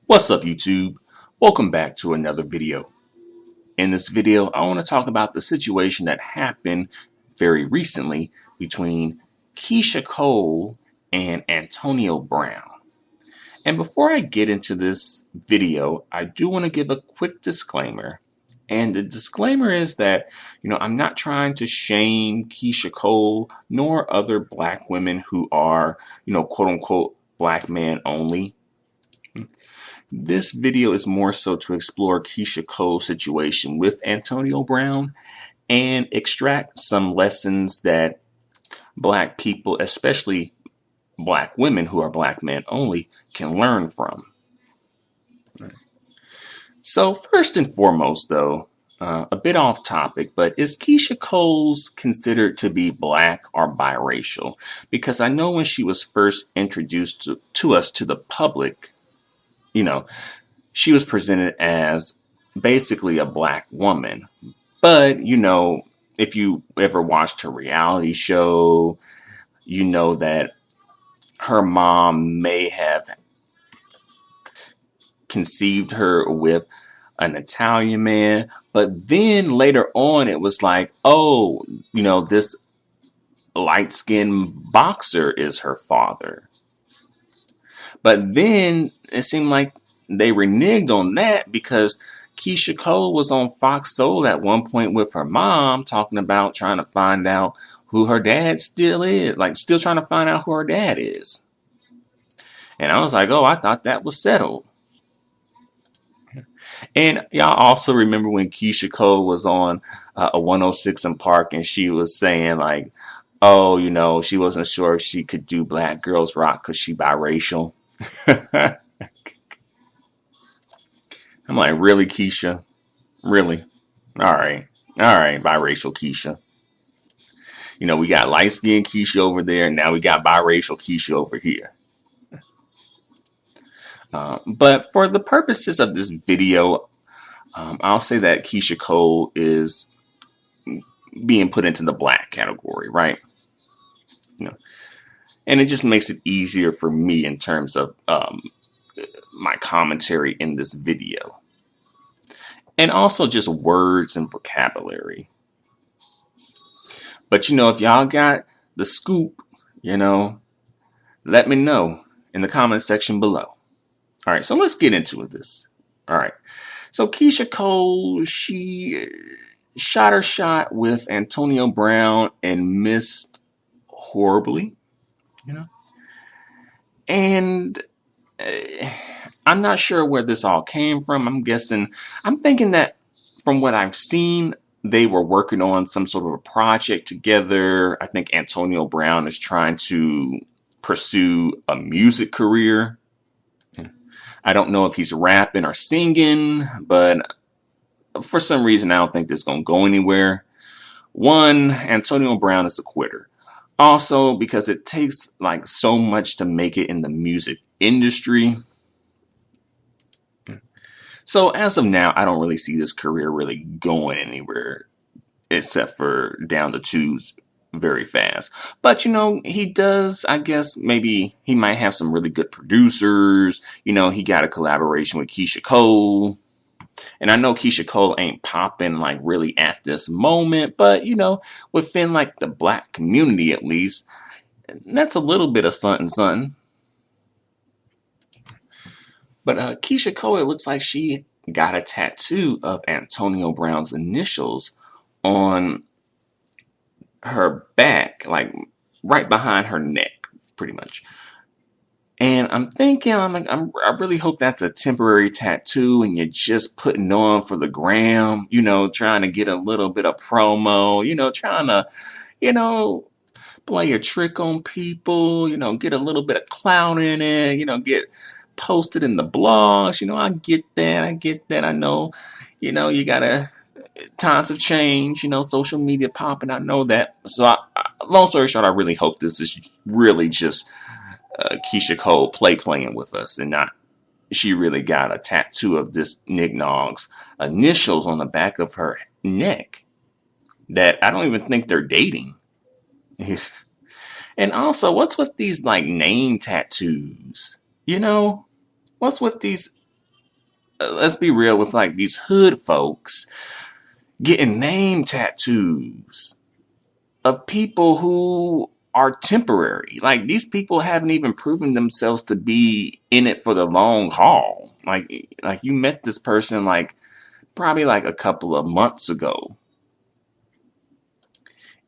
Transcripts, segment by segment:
What's up, YouTube? Welcome back to another video. In this video, I want to talk about the situation that happened very recently between Keyshia Cole and Antonio Brown. And before I get into this video, I do want to give a quick disclaimer. And the disclaimer is that, I'm not trying to shame Keyshia Cole nor other black women who are, quote unquote, black man only. This video is more so to explore Keyshia Cole's situation with Antonio Brown and extract some lessons that black people, especially black women who are black men only, can learn from. So first and foremost, though, a bit off topic, but is Keyshia Cole's considered to be black or biracial? Because I know when she was first introduced to us, to the public, she was presented as basically a black woman. But, if you ever watched her reality show, you know that her mom may have conceived her with an Italian man. But then later on, it was like, oh, this light-skinned boxer is her father. But then it seemed like they reneged on that because Keyshia Cole was on Fox Soul at one point with her mom talking about trying to find out who her dad still is, like still trying to find out who her dad is. And I was like, oh, I thought that was settled. And y'all also remember when Keyshia Cole was on a 106 in Park and she was saying like, oh, she wasn't sure if she could do Black Girls Rock because she biracial. I'm like, really, Keyshia? Really? All right, biracial Keyshia. We got light-skinned Keyshia over there, and now we got biracial Keyshia over here. But for the purposes of this video, I'll say that Keyshia Cole is being put into the black category, right? And it just makes it easier for me in terms of my commentary in this video. And also just words and vocabulary. But if y'all got the scoop, let me know in the comment section below. All right, so let's get into this. All right. So Keyshia Cole, she shot her shot with Antonio Brown and missed horribly, And I'm not sure where this all came from. I'm thinking that from what I've seen, they were working on some sort of a project together. I think Antonio Brown is trying to pursue a music career. I don't know if he's rapping or singing, but for some reason, I don't think this is going to go anywhere. One, Antonio Brown is a quitter. Also, because it takes like so much to make it in the music industry. So as of now, I don't really see this career really going anywhere except for down the tubes very fast. But, he does, I guess, maybe he might have some really good producers. He got a collaboration with Keyshia Cole. And I know Keyshia Cole ain't popping like really at this moment, but within like the black community at least, that's a little bit of something. But Keyshia Cole, it looks like she got a tattoo of Antonio Brown's initials on her back, like right behind her neck, pretty much. And I'm thinking, I really hope that's a temporary tattoo and you're just putting on for the gram, trying to get a little bit of promo, trying to, play a trick on people, get a little bit of clout in it, get posted in the blogs. I get that. I know, you gotta, times have changed, social media popping. I know that. So long story short, I really hope this is really just Keyshia Cole playing with us and not she really got a tattoo of this Nick Nogg's initials on the back of her neck that I don't even think they're dating. And also, what's with these like name tattoos? What's with these let's be real with like these hood folks getting name tattoos of people who are temporary. Like these people haven't even proven themselves to be in it for the long haul. Like you met this person like probably like a couple of months ago,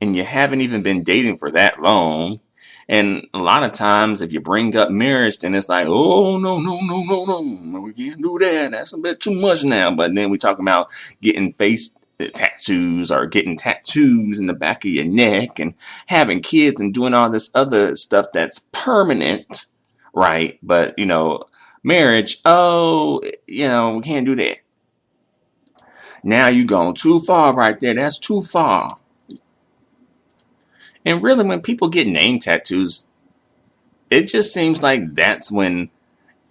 and you haven't even been dating for that long. And a lot of times, if you bring up marriage, then it's like, oh, no, no, no, no, no, we can't do that. That's a bit too much now. But then we talk about getting face tattoos or getting tattoos in the back of your neck and having kids and doing all this other stuff that's permanent, right? But, marriage, oh, we can't do that. Now you gone too far right there. That's too far. And really, when people get name tattoos, it just seems like that's when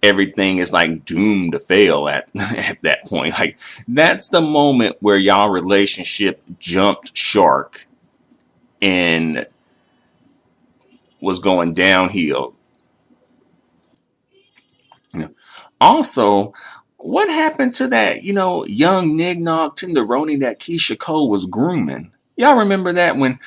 everything is like doomed to fail at at that point. Like that's the moment where y'all relationship jumped shark and was going downhill. Also, what happened to that, young Nignog Tenderoni that Keyshia Cole was grooming? Y'all remember that when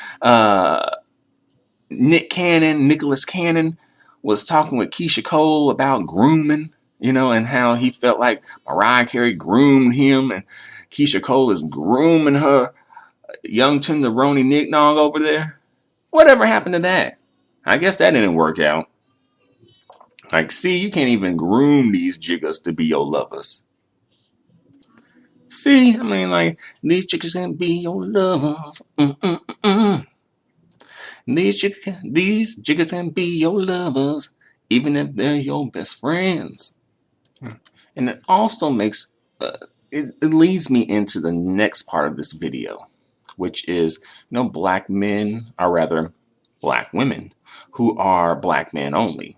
Nicholas Cannon was talking with Keyshia Cole about grooming, and how he felt like Mariah Carey groomed him and Keyshia Cole is grooming her young tenderoni Nick Nog over there? Whatever happened to that? I guess that didn't work out. Like, see, you can't even groom these jiggers to be your lovers. See, I mean, like, these jiggers can be your lovers. These jiggers can be your lovers, even if they're your best friends. And it also makes, it leads me into the next part of this video, which is, black men, or rather, black women, who are black men only.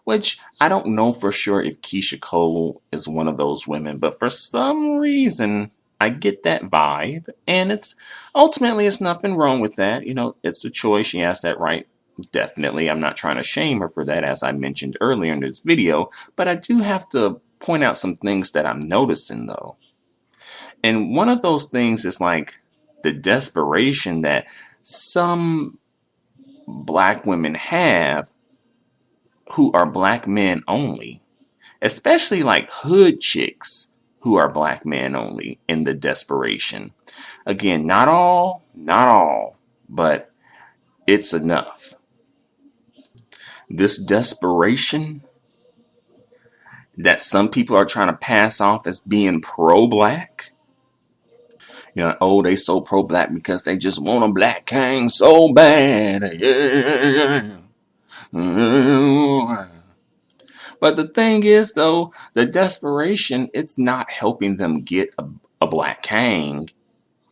Which I don't know for sure if Keyshia Cole is one of those women, but for some reason I get that vibe, and it's nothing wrong with that. It's a choice. She has that right. Definitely, I'm not trying to shame her for that, as I mentioned earlier in this video, but I do have to point out some things that I'm noticing though. And one of those things is like the desperation that some black women have who are black men only, especially like hood chicks who are black men only, in the desperation. Again, not all, but it's enough. This desperation that some people are trying to pass off as being pro-black. Oh, they so pro-black because they just want a black king so bad. Yeah. But the thing is, though, the desperation, it's not helping them get a black king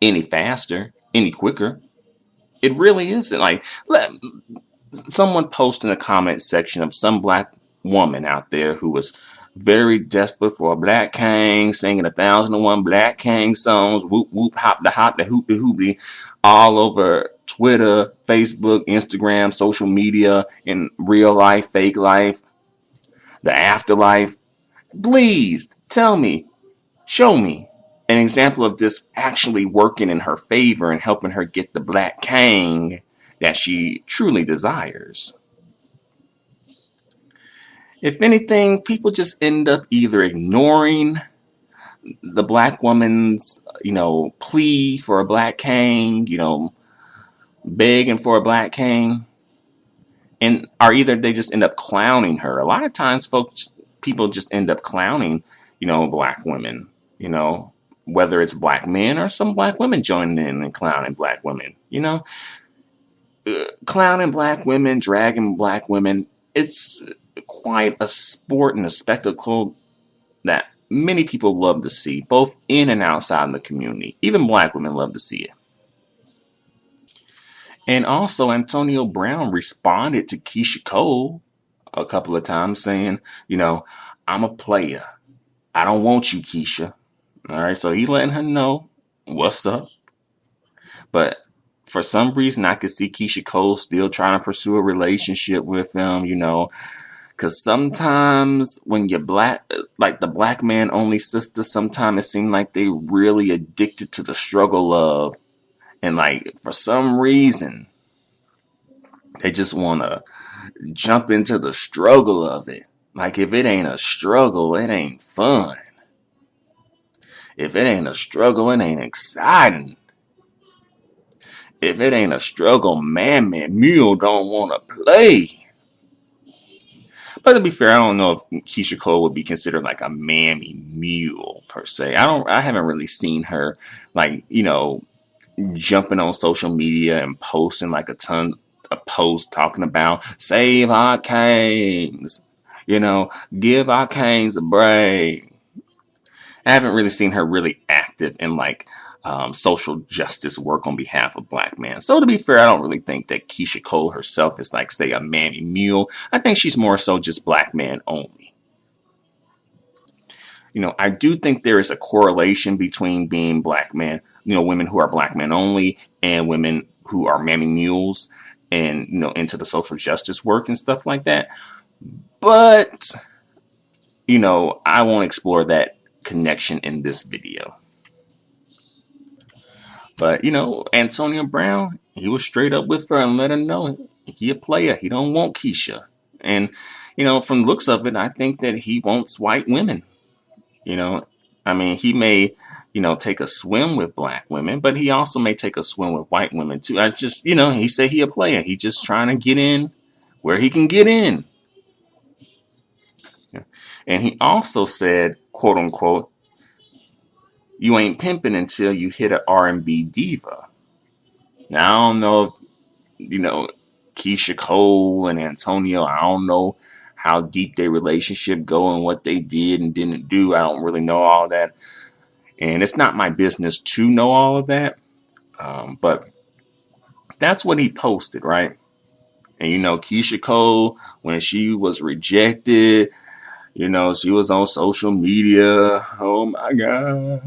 any faster, any quicker. It really isn't. Like, someone posted in the comment section of some black woman out there who was very desperate for a black king, singing 1,001 Black King songs, whoop whoop, hop the hoopty hoopty, all over Twitter, Facebook, Instagram, social media, in real life, fake life, the afterlife. Please tell me, show me an example of this actually working in her favor and helping her get the black king that she truly desires. If anything, people just end up either ignoring the black woman's, plea for a black king, begging for a black king, or either they just end up clowning her. A lot of times, people just end up clowning, black women, whether it's black men or some black women joining in and clowning black women, clowning black women, dragging black women. It's quite a sport and a spectacle that many people love to see, both in and outside of the community. Even black women love to see it. And also, Antonio Brown responded to Keyshia Cole a couple of times saying, I'm a player. I don't want you, Keyshia. All right, so he letting her know what's up. But for some reason, I could see Keyshia Cole still trying to pursue a relationship with him, Cause sometimes when you're black, like the black man only sisters, sometimes it seems like they really addicted to the struggle of, and like for some reason, they just want to jump into the struggle of it. Like if it ain't a struggle, it ain't fun. If it ain't a struggle, it ain't exciting. If it ain't a struggle, mammy mule don't want to play. But to be fair, I don't know if Keyshia Cole would be considered like a mammy mule per se. I haven't really seen her like, jumping on social media and posting like a ton of posts talking about save our kings, give our kings a break. I haven't really seen her really active in like social justice work on behalf of black men. So to be fair, I don't really think that Keyshia Cole herself is like, say, a mammy mule. I think she's more so just black man only. I do think there is a correlation between being black men, women who are black men only and women who are mammy mules and, into the social justice work and stuff like that. But, I won't explore that connection in this video. But, Antonio Brown, he was straight up with her and let her know he a player. He don't want Keyshia. And, from the looks of it, I think that he wants white women. I mean, he may, take a swim with black women, but he also may take a swim with white women too. I just, he said he a player. He just trying to get in where he can get in. And he also said, quote unquote, you ain't pimping until you hit an R&B diva. Now, I don't know if, Keyshia Cole and Antonio, I don't know how deep their relationship go and what they did and didn't do. I don't really know all that. And it's not my business to know all of that. But that's what he posted, right? And, Keyshia Cole, when she was rejected, she was on social media. Oh, my God.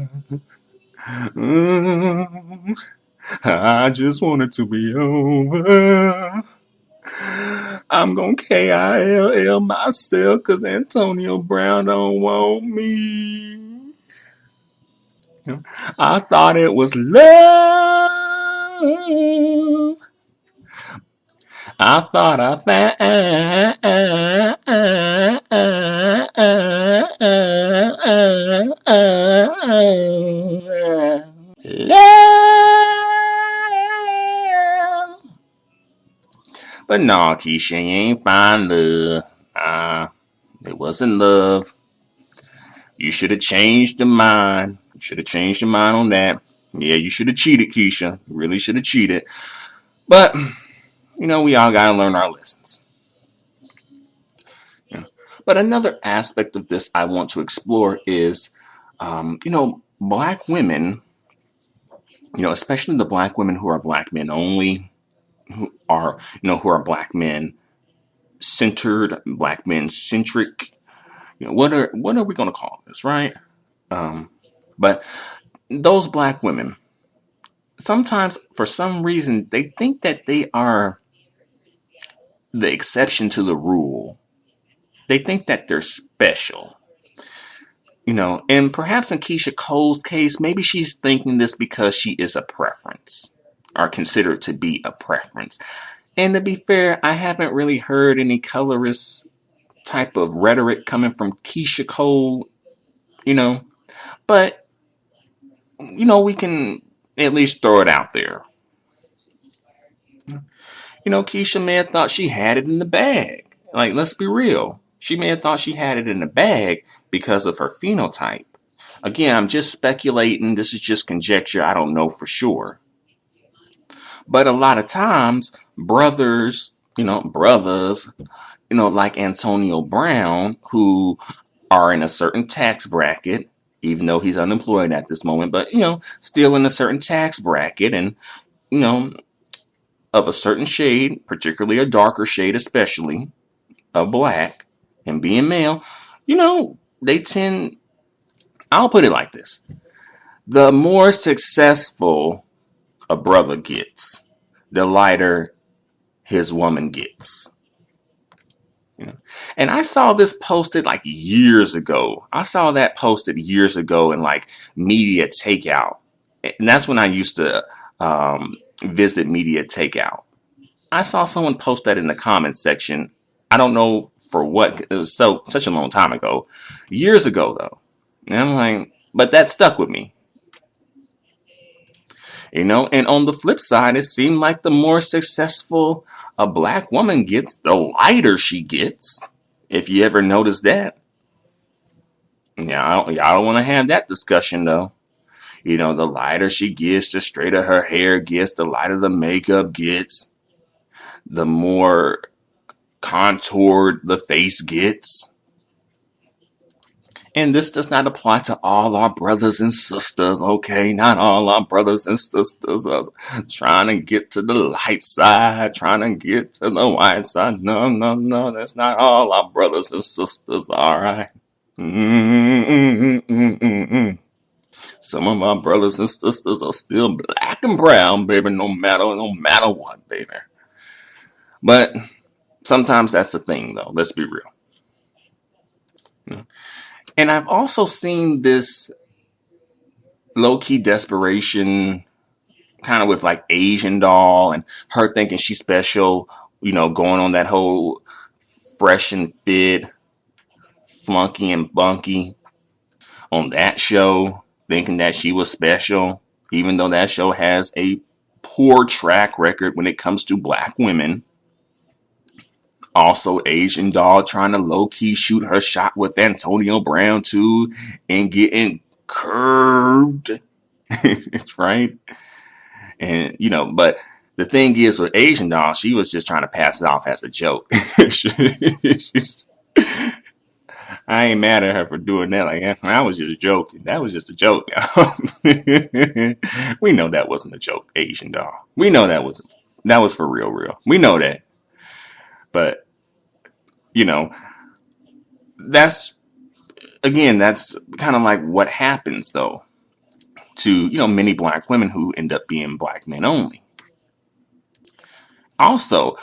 I just want it to be over. I'm gonna KILL myself because Antonio Brown don't want me. I thought it was love. I thought I found love. But no, Keyshia, you ain't find love. It wasn't love. You should have changed your mind. You should have changed your mind on that. Yeah, you should have cheated, Keyshia. You really should have cheated. But, we all got to learn our lessons. Yeah. But another aspect of this I want to explore is, black women, especially the black women who are black men only, who are black men centered, black men centric. What are we going to call this, right? But those black women, sometimes for some reason, they think that they are the exception to the rule. They think that they're special. And perhaps in Keyshia Cole's case, maybe she's thinking this because she is a preference or considered to be a preference. And to be fair, I haven't really heard any colorist type of rhetoric coming from Keyshia Cole, but, we can at least throw it out there. Keyshia may have thought she had it in the bag. Like, let's be real. She may have thought she had it in the bag because of her phenotype. Again, I'm just speculating. This is just conjecture. I don't know for sure. But a lot of times, brothers, like Antonio Brown, who are in a certain tax bracket, even though he's unemployed at this moment, but, still in a certain tax bracket and, of a certain shade, particularly a darker shade, especially of black, and being male, they tend, I'll put it like this. The more successful a brother gets, the lighter his woman gets. You know, and I saw this posted like years ago. I saw that posted years ago in like Media Takeout, and that's when I used to visit Media Takeout. I saw someone post that in the comments section. I don't know for what. It was such a long time ago, years ago though. And I'm like, but that stuck with me, you know. And on the flip side, it seemed like the more successful a black woman gets, the lighter she gets. If you ever noticed that, yeah, I don't want to have that discussion though. You know, the lighter she gets, the straighter her hair gets, the lighter the makeup gets, the more contoured the face gets. And this does not apply to all our brothers and sisters, okay? Not all our brothers and sisters are trying to get to the light side, trying to get to the white side. No, no, no, that's not all our brothers and sisters, all right? Mm-mm-mm-mm-mm-mm. Some of my brothers and sisters are still black and brown, baby, no matter what, baby. But sometimes that's the thing, though. Let's be real. And I've also seen this low key desperation kind of with like Asian doll and her thinking she's special, you know, going on that whole fresh and fit, flunky and bunky on that show, thinking that she was special, even though that show has a poor track record when it comes to black women. Also, Asian doll trying to low key shoot her shot with Antonio Brown too and getting curved. Right? And, you know, but the thing is with Asian doll, she was just trying to pass it off as a joke. I ain't mad at her for doing that. Like, I was just joking. That was just a joke. We know that wasn't a joke, Asian doll. We know that was for real, real. We know that. But, you know, that's that's kind of like what happens though to, you know, many black women who end up being black men only. Also,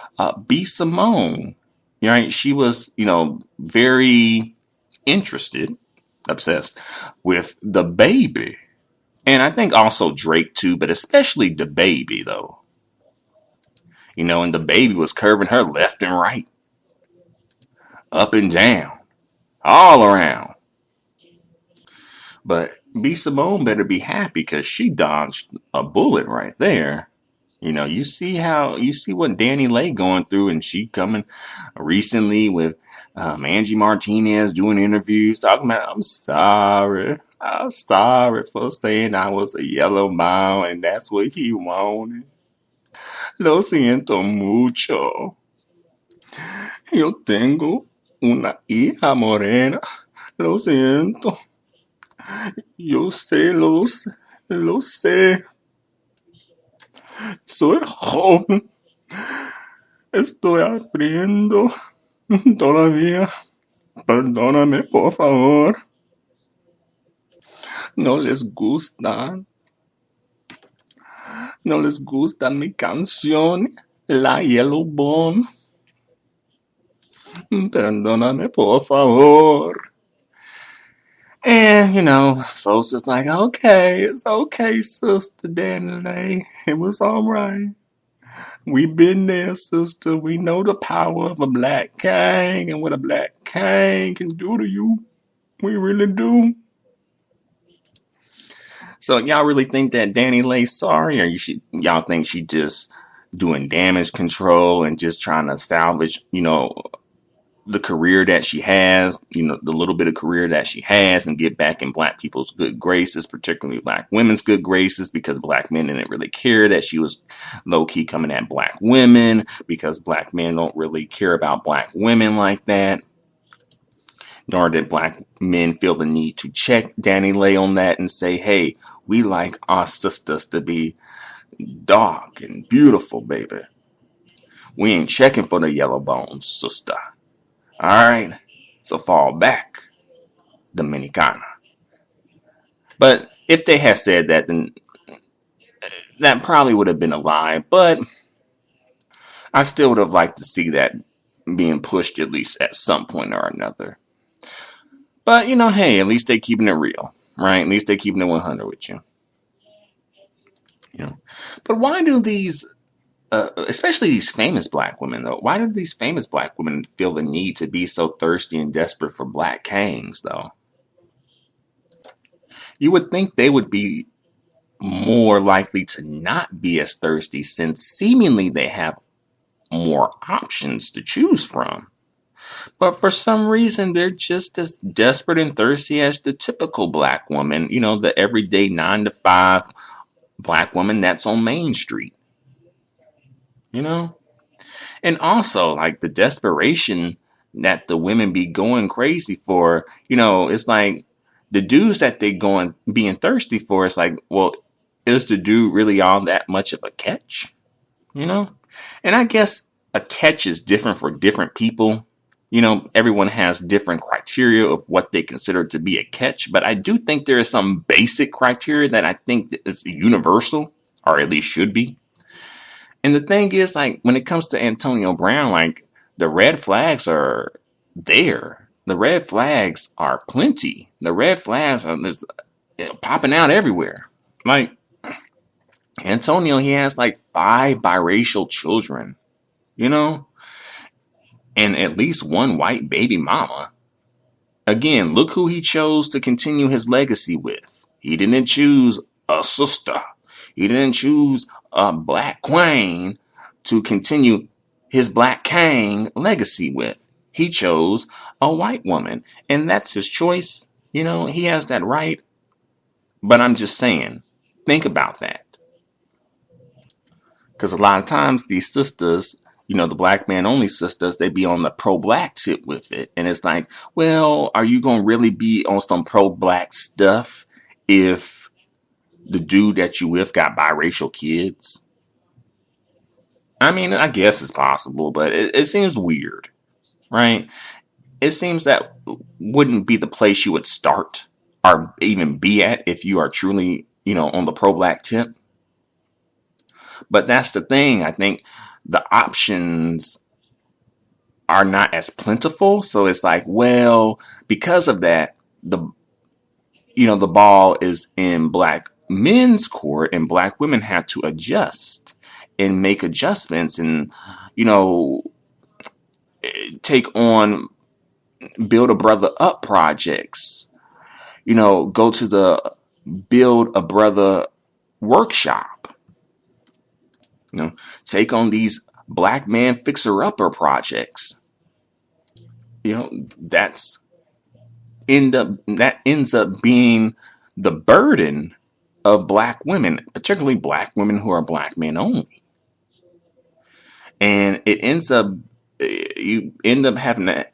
B. Simone, right? She was, you know, very interested, obsessed with the baby. And I think also Drake too, but especially the baby though. You know, and the baby was curving her left and right, up and down, all around. But B. Simone better be happy because she dodged a bullet right there. You know, you see what Danny Lay going through, and she coming recently with Angie Martinez doing interviews talking about, I'm sorry for saying I was a yellow mom and that's what he wanted. Lo siento mucho. Yo tengo una hija morena. Lo siento. Yo sé, lo sé. Soy joven. Estoy aprendiendo todavía. Perdóname, por favor. No les gusta. No les gusta mi canción. La Yellow Bone. Perdóname, por favor. And, you know, folks just like, okay, it's okay, Sister Danny. It was all right. We been there, sister. We know the power of a black king and what a black king can do to you. We really do. So y'all really think that Danny Lay's sorry, or y'all think she just doing damage control and just trying to salvage, you know, the career that she has, you know, the little bit of career that she has, and get back in black people's good graces, particularly black women's good graces, because black men didn't really care that she was low key coming at black women, because black men don't really care about black women like that. Nor did black men feel the need to check Danny Lay on that and say, hey, we like our sisters to be dark and beautiful, baby. We ain't checking for the yellow bones, sister. All right, so fall back, Dominicana. But if they had said that, then that probably would have been a lie. But I still would have liked to see that being pushed at least at some point or another. But hey, at least they keeping it real, right? At least they keeping it 100 with you. You know. But why do these, especially these famous black women, though, why do these famous black women feel the need to be so thirsty and desperate for black kings, though? You would think they would be more likely to not be as thirsty since seemingly they have more options to choose from. But for some reason, they're just as desperate and thirsty as the typical black woman, the everyday 9 to 5 black woman that's on Main Street, you know? And also, like the desperation that the women be going crazy for, it's like the dudes that they going being thirsty for, it's like, well, is the dude really all that much of a catch? And I guess a catch is different for different people. Everyone has different criteria of what they consider to be a catch, but I do think there is some basic criteria that I think is universal, or at least should be. And the thing is, like, when it comes to Antonio Brown, like, the red flags are there. The red flags are plenty. The red flags are just popping out everywhere. Like, Antonio, he has like 5 biracial children, and at least 1 white baby mama. Again, look who he chose to continue his legacy with. He didn't choose a sister. He didn't choose a black queen to continue his black king legacy with. He chose a white woman, and that's his choice. He has that right. But I'm just saying, think about that. Because a lot of times these sisters, the black man only sisters, they be on the pro-black tip with it. And it's like, well, are you going to really be on some pro-black stuff if the dude that you with got biracial kids? I mean, I guess it's possible, but it seems weird, right? It seems that wouldn't be the place you would start or even be at if you are truly, on the pro-black tip. But that's the thing. I think the options are not as plentiful. So it's like, well, because of that, the ball is in black men's court, and black women have to adjust and make adjustments and, take on build a brother up projects, go to the build a brother workshop. Take on these black man fixer-upper projects. That ends up being the burden of black women, particularly black women who are black men only. And you end up having to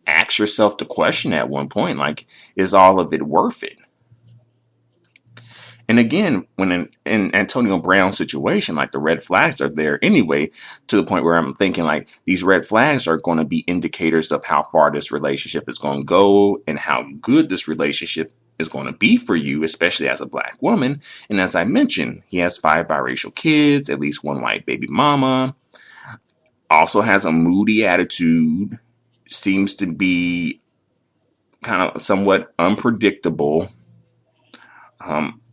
ask yourself the question at one point, like, is all of it worth it? And again, when in Antonio Brown's situation, like the red flags are there anyway, to the point where I'm thinking like these red flags are going to be indicators of how far this relationship is going to go and how good this relationship is going to be for you, especially as a black woman. And as I mentioned, he has 5 biracial kids, at least 1 white baby mama, also has a moody attitude, seems to be kind of somewhat unpredictable,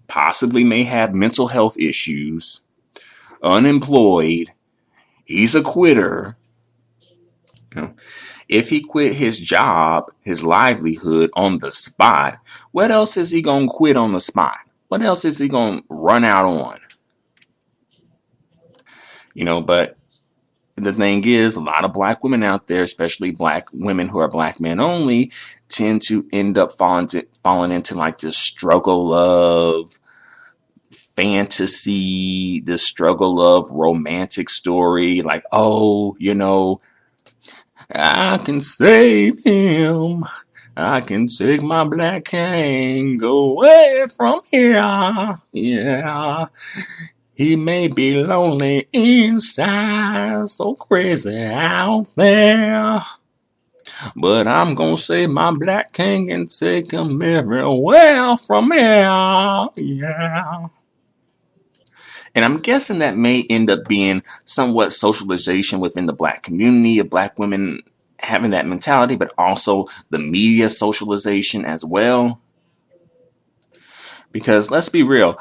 possibly may have mental health issues, unemployed, he's a quitter. If he quit his job, his livelihood on the spot, what else is he going to quit on the spot? What else is he going to run out on? But the thing is, a lot of black women out there, especially black women who are black men only, tend to end up falling into like this struggle of fantasy, this struggle of romantic story. Like, oh, I can save him. I can take my black king away from here. Yeah. He may be lonely inside, so crazy out there. But I'm gonna save my black king and take him everywhere from here. Yeah. And I'm guessing that may end up being somewhat socialization within the black community of black women having that mentality, but also the media socialization as well. Because let's be real,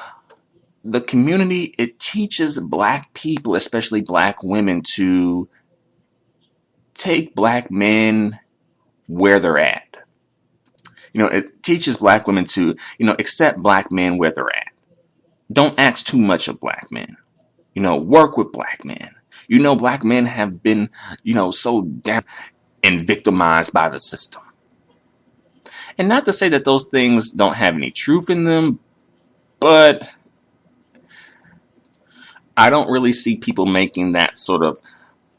the community, it teaches black people, especially black women, to take black men where they're at. It teaches black women to, accept black men where they're at. Don't ask too much of black men. Work with black men. Black men have been, so damn and victimized by the system. And not to say that those things don't have any truth in them, but I don't really see people making that sort of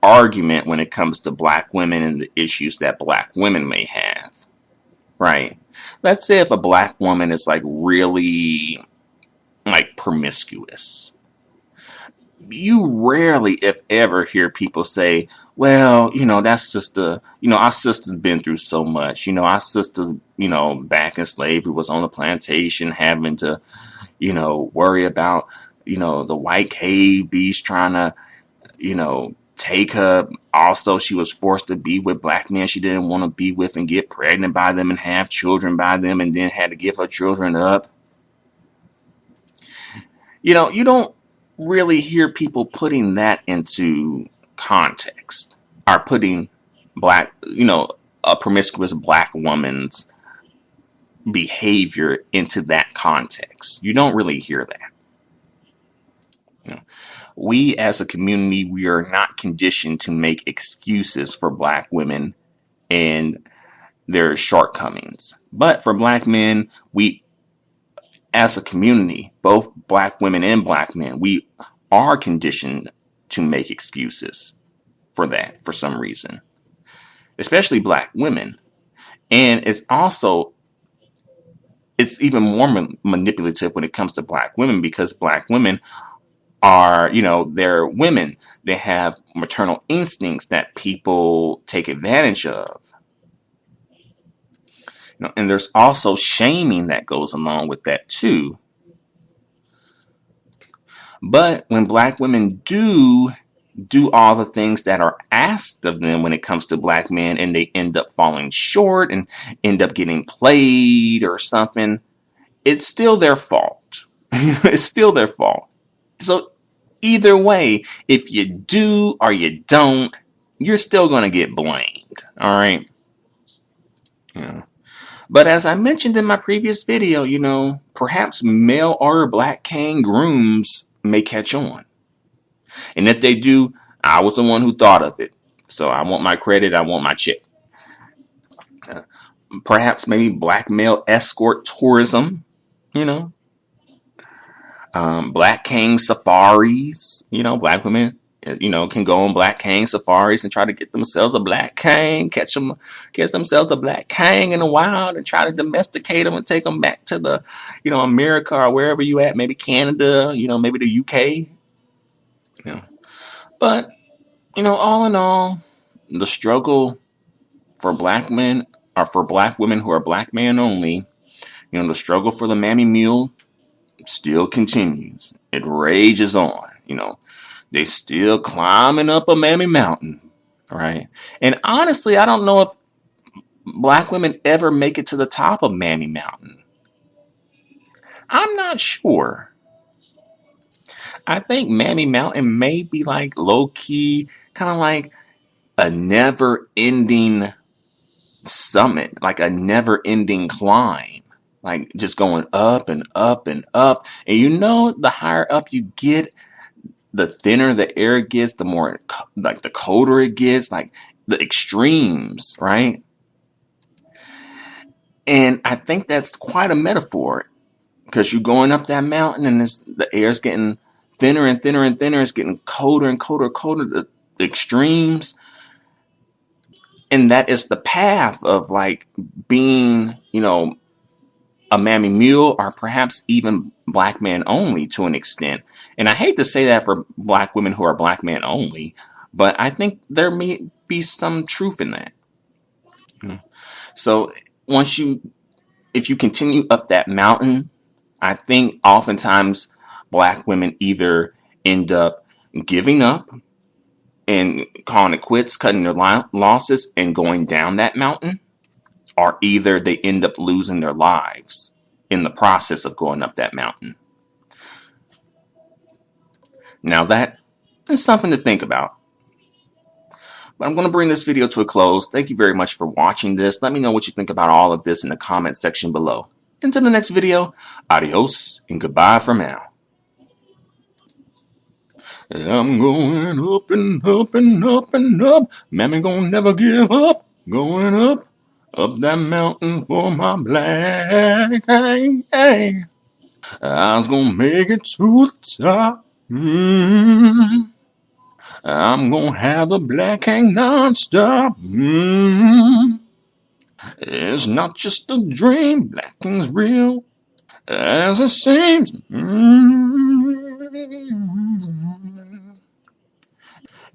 argument when it comes to black women and the issues that black women may have. Right? Let's say if a black woman is like really like promiscuous. You rarely, if ever, hear people say, well, that's just our sister's been through so much. Our sister's, back in slavery was on the plantation having to, worry about, the white cave beast trying to, take her. Also, she was forced to be with black men she didn't want to be with and get pregnant by them and have children by them and then had to give her children up. You don't really hear people putting that into context or putting a promiscuous black woman's behavior into that context. You don't really hear that. We as a community, we are not conditioned to make excuses for black women and their shortcomings. But for black men, we as a community, both black women and black men, we are conditioned to make excuses for that for some reason, especially black women. And it's even more manipulative when it comes to black women because black women are, they're women. They have maternal instincts that people take advantage of. And there's also shaming that goes along with that too. But when black women do all the things that are asked of them when it comes to black men and they end up falling short and end up getting played or something, it's still their fault. It's still their fault. So either way, if you do or you don't, you're still going to get blamed. All right. Yeah. But as I mentioned in my previous video, perhaps male order black cane grooms may catch on. And if they do, I was the one who thought of it. So I want my credit. I want my check. Perhaps maybe black male escort tourism, black cane safaris, black women, can go on black cane safaris and try to get themselves a black cane, catch themselves a black cane in the wild and try to domesticate them and take them back to the, America or wherever you at, maybe Canada, maybe the UK. But, all in all, the struggle for black men or for black women who are black man only, the struggle for the mammy mule still continues. It rages on, They still climbing up a mammy mountain, right? And honestly, I don't know if black women ever make it to the top of Mammy Mountain. I'm not sure. I think Mammy Mountain may be like low-key, kind of like a never-ending summit, like a never-ending climb. Like just going up and up and up. And the higher up you get, the thinner the air gets, the more, like, the colder it gets, like the extremes, right? And I think that's quite a metaphor because you're going up that mountain and the air's getting thinner and thinner and thinner. It's getting colder and colder and colder, the extremes. And that is the path of like being, a mammy mule or perhaps even black man only to an extent. And I hate to say that for black women who are black man only, but I think there may be some truth in that. So if you continue up that mountain, I think oftentimes black women either end up giving up and calling it quits, cutting their losses, and going down that mountain, or either they end up losing their lives in the process of going up that mountain. Now that is something to think about. But I'm going to bring this video to a close. Thank you very much for watching this. Let me know what you think about all of this in the comment section below. Until the next video, adios and goodbye for now. I'm going up and up and up and up. Mammy gonna never give up. Going up that mountain for my black. Hey, hey. I was gonna make it to the top. I'm gonna have the black hang non-stop. It's not just a dream, black thing's real, as it seems.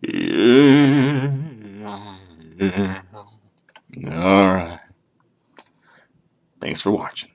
Yeah. All right. Thanks for watching.